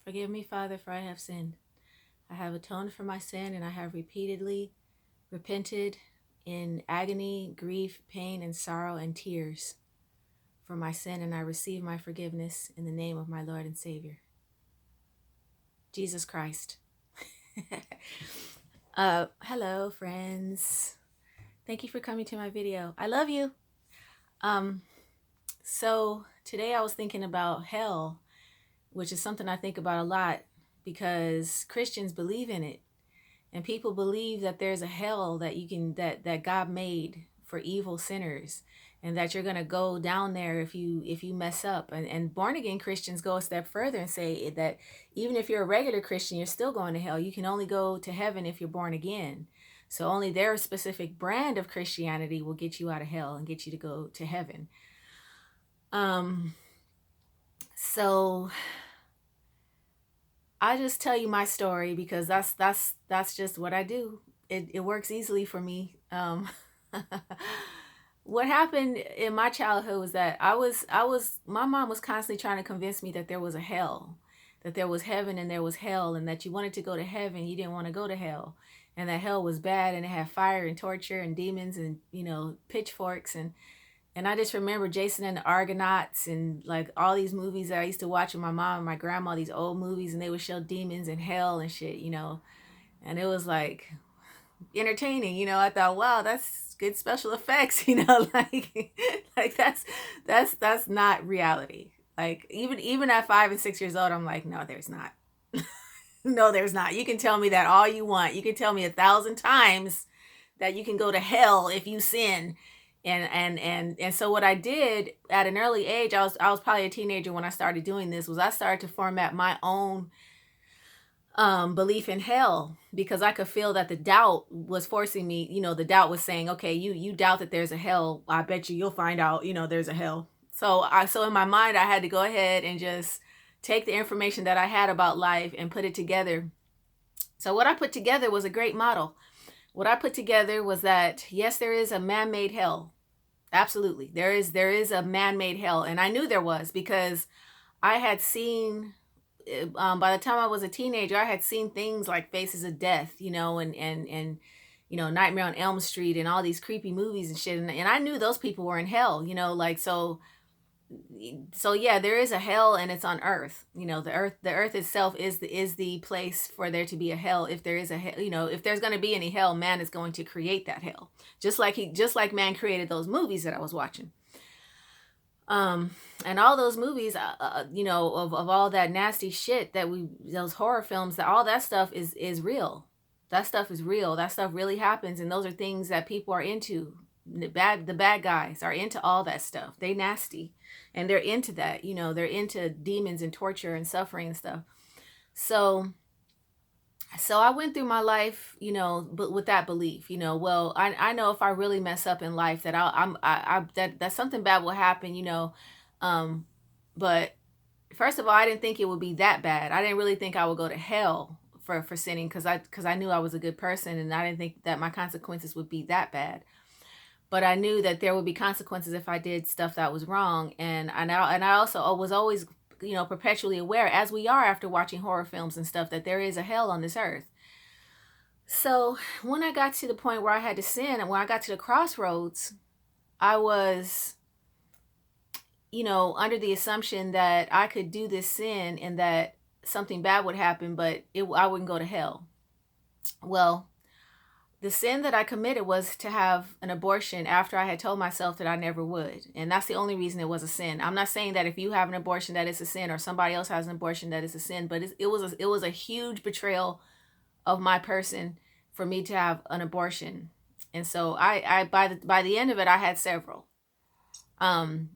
Forgive me, Father, for I have sinned. I have atoned for my sin, and I have repeatedly repented in agony, grief, pain, and sorrow and tears for my sin, and I receive my forgiveness in the name of my Lord and Savior, Jesus Christ. Hello, friends. Thank you for coming to my video. I love you. So today I was thinking about hell, which is something I think about a lot because Christians believe in it. And people believe that there's a hell that that God made for evil sinners, and that you're gonna go down there if you mess up. And born again Christians go a step further and say that even if you're a regular Christian, you're still going to hell. You can only go to heaven if you're born again. So only their specific brand of Christianity will get you out of hell and get you to go to heaven. So I just tell you my story because that's just what I do. It works easily for me. What happened in my childhood was that my mom was constantly trying to convince me that there was a hell, that there was heaven and there was hell, and that you wanted to go to heaven, you didn't want to go to hell, and that hell was bad and it had fire and torture and demons and pitchforks. And I just remember Jason and the Argonauts and like all these movies that I used to watch with my mom and my grandma, these old movies, and they would show demons and hell and shit. And it was like entertaining. I thought, wow, that's good special effects, like that's not reality. Like even at 5 and 6 years old, I'm like, no, there's not. No, there's not. You can tell me that all you want. You can tell me 1,000 times that you can go to hell if you sin. And so what I did at an early age, I was probably a teenager when I started doing this, was I started to format my own belief in hell, because I could feel that the doubt was forcing me. The doubt was saying, okay, you doubt that there's a hell. I bet you'll find out, there's a hell. So in my mind, I had to go ahead and just take the information that I had about life and put it together. So what I put together was a great model. What I put together was that, yes, there is a man-made hell. Absolutely. There is a man-made hell. And I knew there was because I had seen, by the time I was a teenager, I had seen things like Faces of Death, and Nightmare on Elm Street and all these creepy movies and shit. And I knew those people were in hell, so yeah, there is a hell, and it's on earth. The earth itself is the place for there to be a hell. If there is a hell, if there's going to be any hell, man is going to create that hell, just like man created those movies that I was watching. And all those movies, of all that nasty shit those horror films, that all that stuff is real. That stuff is real. That stuff really happens, and those are things that people are into. The bad guys are into all that stuff. They nasty, and they're into that. They're into demons and torture and suffering and stuff. So I went through my life, but with that belief, well, I know if I really mess up in life that that something bad will happen, but first of all, I didn't think it would be that bad. I didn't really think I would go to hell for sinning, because I knew I was a good person, and I didn't think that my consequences would be that bad. But I knew that there would be consequences if I did stuff that was wrong, and I also was always perpetually aware, as we are after watching horror films and stuff, that there is a hell on this earth. So when I got to the point where I had to sin, and when I got to the crossroads, I was under the assumption that I could do this sin and that something bad would happen, but I wouldn't go to hell. Well, the sin that I committed was to have an abortion after I had told myself that I never would. And that's the only reason it was a sin. I'm not saying that if you have an abortion that it's a sin, or somebody else has an abortion that it's a sin, but it was a huge betrayal of my person for me to have an abortion. And so I by the end of it, I had several. And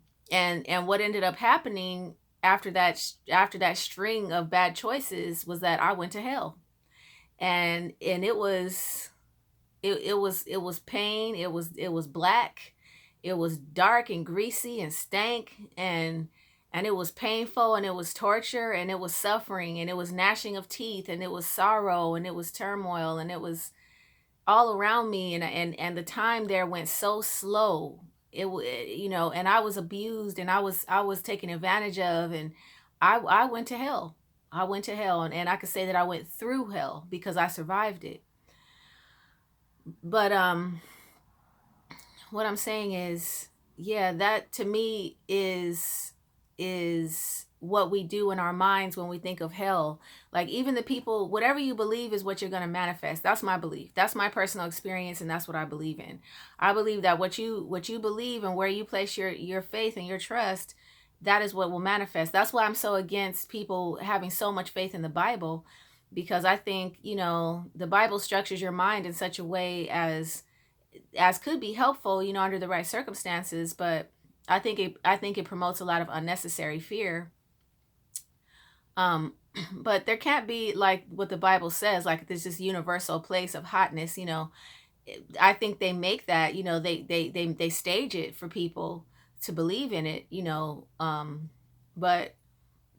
what ended up happening after that string of bad choices was that I went to hell. And it was pain. It was black. It was dark and greasy and stank, and it was painful, and it was torture, and it was suffering, and it was gnashing of teeth, and it was sorrow, and it was turmoil, and it was all around me. And the time there went so slow. And I was abused, and I was taken advantage of, and I went to hell. I went to hell, and I could say that I went through hell because I survived it. But what I'm saying is, yeah, that to me is what we do in our minds when we think of hell. Like, even the people, whatever you believe is what you're going to manifest. That's my belief. That's my personal experience, and that's what I believe in. I believe that what you believe and where you place your faith and your trust, that is what will manifest. That's why I'm so against people having so much faith in the Bible, because I think, the Bible structures your mind in such a way as could be helpful, under the right circumstances, but I think it promotes a lot of unnecessary fear. um but there can't be, like what the Bible says, like there's this universal place of hotness. I think they make that, they stage it for people to believe in it. But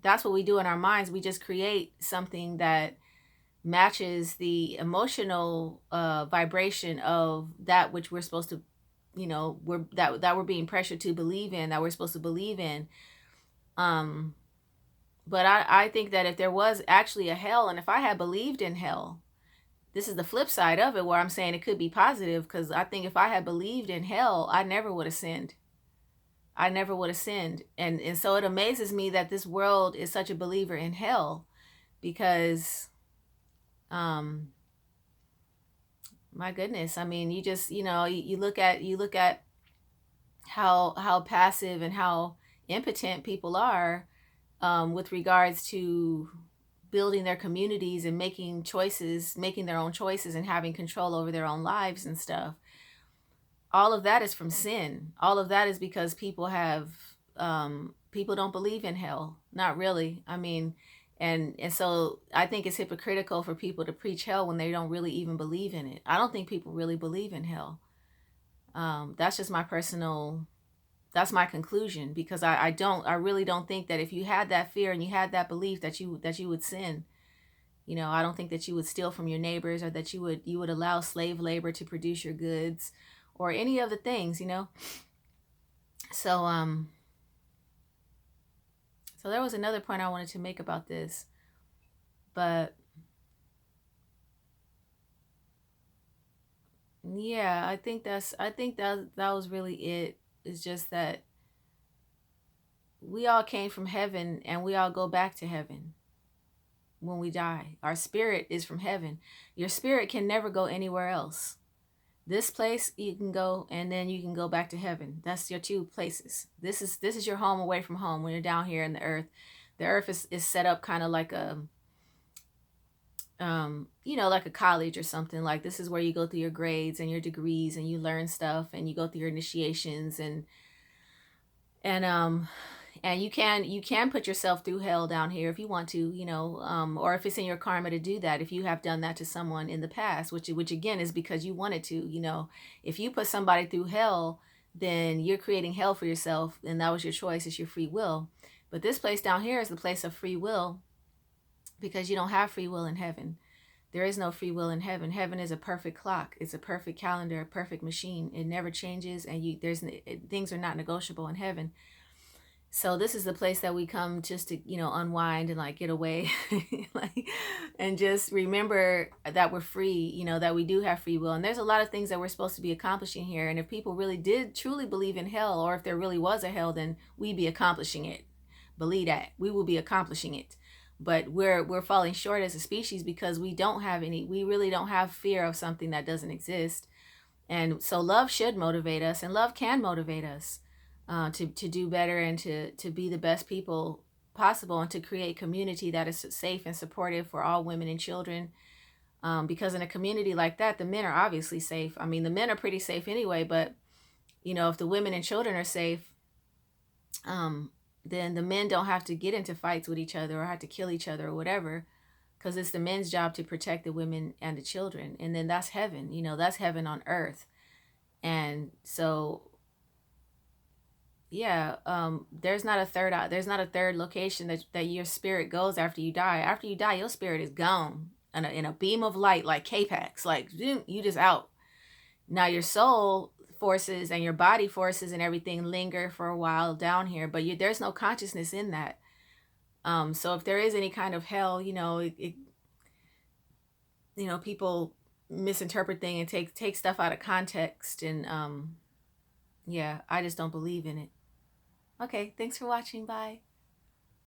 that's what we do in our minds. We just create something that matches the emotional vibration of that which we're supposed to, we're being pressured to believe in, that we're supposed to believe in. um but I think that if there was actually a hell, and if I had believed in hell, this is the flip side of it, where I'm saying it could be positive, because I think if I had believed in hell, I never would have sinned. I never would have sinned. And so it amazes me that this world is such a believer in hell, because um my goodness, I mean, you just, you look at how passive and how impotent people are, with regards to building their communities and making their own choices and having control over their own lives and stuff. All of that is from sin. All of that is because people don't believe in hell. Not really. I mean, and so I think it's hypocritical for people to preach hell when they don't really even believe in it. I don't think people really believe in hell. That's just my personal, that's my conclusion, because I really don't think that if you had that fear and you had that belief that you would sin. I don't think that you would steal from your neighbors, or that you would allow slave labor to produce your goods, or any of the things. So so there was another point I wanted to make about this, but yeah, I think that was really it. It's just that we all came from heaven, and we all go back to heaven when we die. Our spirit is from heaven. Your spirit can never go anywhere else. This place you can go, and then you can go back to heaven. That's your two places. This is your home away from home when you're down here in the earth. The earth is set up kind of like like a college or something. Like, this is where you go through your grades and your degrees, and you learn stuff, and you go through your initiations, and and you can put yourself through hell down here if you want to, or if it's in your karma to do that, if you have done that to someone in the past, which again is because you wanted to. If you put somebody through hell, then you're creating hell for yourself, and that was your choice. It's your free will. But this place down here is the place of free will, because you don't have free will in heaven. There is no free will in heaven. Heaven is a perfect clock. It's a perfect calendar, a perfect machine. It never changes, and things are not negotiable in heaven. So this is the place that we come just to, unwind and like get away, like, and just remember that we're free, that we do have free will. And there's a lot of things that we're supposed to be accomplishing here. And if people really did truly believe in hell, or if there really was a hell, then we'd be accomplishing it. Believe that. We will be accomplishing it. But we're falling short as a species, because we really don't have fear of something that doesn't exist. And so love should motivate us, and love can motivate us to do better, and to be the best people possible, and to create community that is safe and supportive for all women and children. Because in a community like that, the men are obviously safe. I mean, the men are pretty safe anyway, but if the women and children are safe, then the men don't have to get into fights with each other, or have to kill each other, or whatever, because it's the men's job to protect the women and the children. And then that's heaven. That's heaven on earth. And so, yeah, there's not a third location that your spirit goes after you die. After you die, your spirit is gone in a beam of light, like K-Pax. Like, you just out. Now your soul forces and your body forces and everything linger for a while down here, but there's no consciousness in that. So if there is any kind of hell, people misinterpret things and take stuff out of context, and yeah, I just don't believe in it. Okay, thanks for watching. Bye.